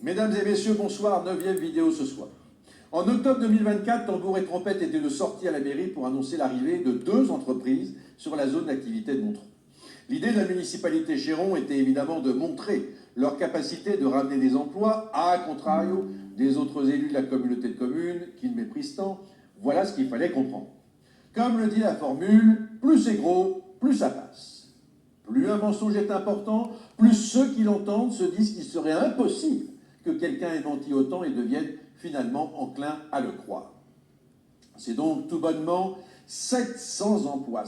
Mesdames et messieurs, bonsoir, 9e vidéo ce soir. En octobre 2024, tambour et trompette étaient de sortie à la mairie pour annoncer l'arrivée de 2 entreprises sur la zone d'activité de Montrond. L'idée de la municipalité Chéron était évidemment de montrer leur capacité de ramener des emplois, à contrario des autres élus de la communauté de communes qui le méprisent tant. Voilà ce qu'il fallait comprendre. Comme le dit la formule, plus c'est gros, plus ça passe. Plus un mensonge est important, plus ceux qui l'entendent se disent qu'il serait impossible que quelqu'un ait menti autant et devienne finalement enclin à le croire. C'est donc tout bonnement 700 emplois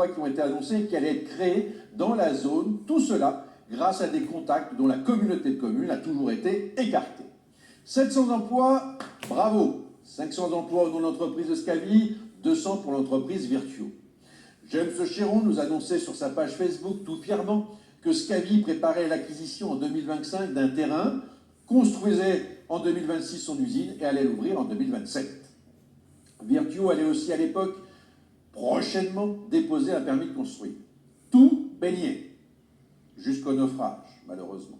qui ont été annoncés et qui allaient être créés dans la zone, tout cela grâce à des contacts dont la communauté de communes a toujours été écartée. 700 emplois, bravo. 500 emplois au nom de l'entreprise de Scavi, 200 pour l'entreprise Virtuo. James Chéron nous annonçait sur sa page Facebook tout fièrement que Scavi préparait l'acquisition en 2025 d'un terrain, construisait en 2026 son usine et allait l'ouvrir en 2027. Virtuo allait aussi à l'époque prochainement déposer un permis de construire. Tout baignait, jusqu'au naufrage, malheureusement.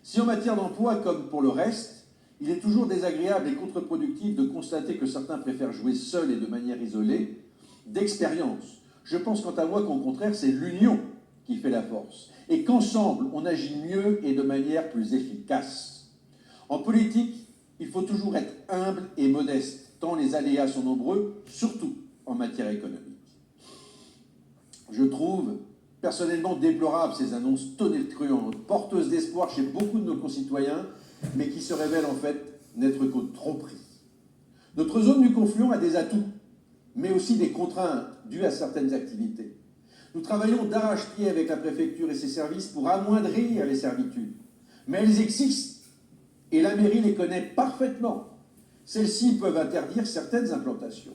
Si en matière d'emploi, comme pour le reste, il est toujours désagréable et contre-productif de constater que certains préfèrent jouer seuls et de manière isolée, d'expérience, je pense quant à moi qu'au contraire, c'est l'union qui fait la force, et qu'ensemble, on agit mieux et de manière plus efficace. En politique, il faut toujours être humble et modeste, tant les aléas sont nombreux, surtout en matière économique. Je trouve personnellement déplorable ces annonces tonitruantes, porteuses d'espoir chez beaucoup de nos concitoyens, mais qui se révèlent en fait n'être qu'une tromperie. Notre zone du confluent a des atouts, mais aussi des contraintes dues à certaines activités. Nous travaillons d'arrache-pied avec la préfecture et ses services pour amoindrir les servitudes. Mais elles existent, et la mairie les connaît parfaitement. Celles-ci peuvent interdire certaines implantations.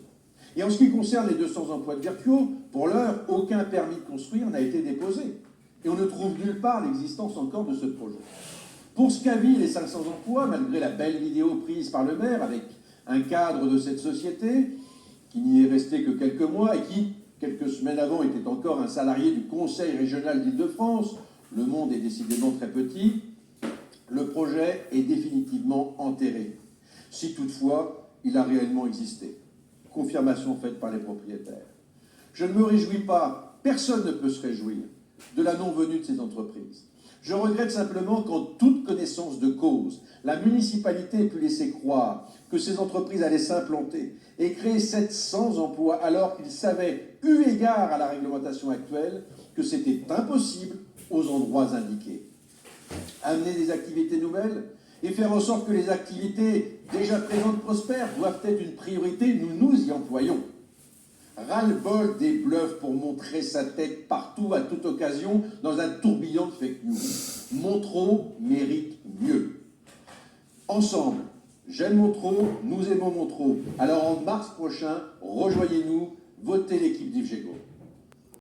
Et en ce qui concerne les 200 emplois de Virtuo, pour l'heure, aucun permis de construire n'a été déposé. Et on ne trouve nulle part l'existence encore de ce projet. Pour Scavi, les 500 emplois, malgré la belle vidéo prise par le maire avec un cadre de cette société, qui n'y est resté que quelques mois et qui, quelques semaines avant, était encore un salarié du Conseil régional d'Île-de-France, le monde est décidément très petit, le projet est définitivement enterré. Si toutefois, il a réellement existé. Confirmation faite par les propriétaires. Je ne me réjouis pas, personne ne peut se réjouir de la non-venue de ces entreprises. Je regrette simplement qu'en toute connaissance de cause, la municipalité ait pu laisser croire que ces entreprises allaient s'implanter et créer 700 emplois alors qu'ils savaient, eu égard à la réglementation actuelle, que c'était impossible aux endroits indiqués. Amener des activités nouvelles et faire en sorte que les activités déjà présentes prospèrent doivent être une priorité, nous nous y employons. Ras-le-bol des bluffs pour montrer sa tête partout, à toute occasion, dans un tourbillon de fake news. Montrond mérite mieux. Ensemble, j'aime Montrond, nous aimons Montrond. Alors en mars prochain, rejoignez-nous, votez l'équipe d'Yves Gégaud.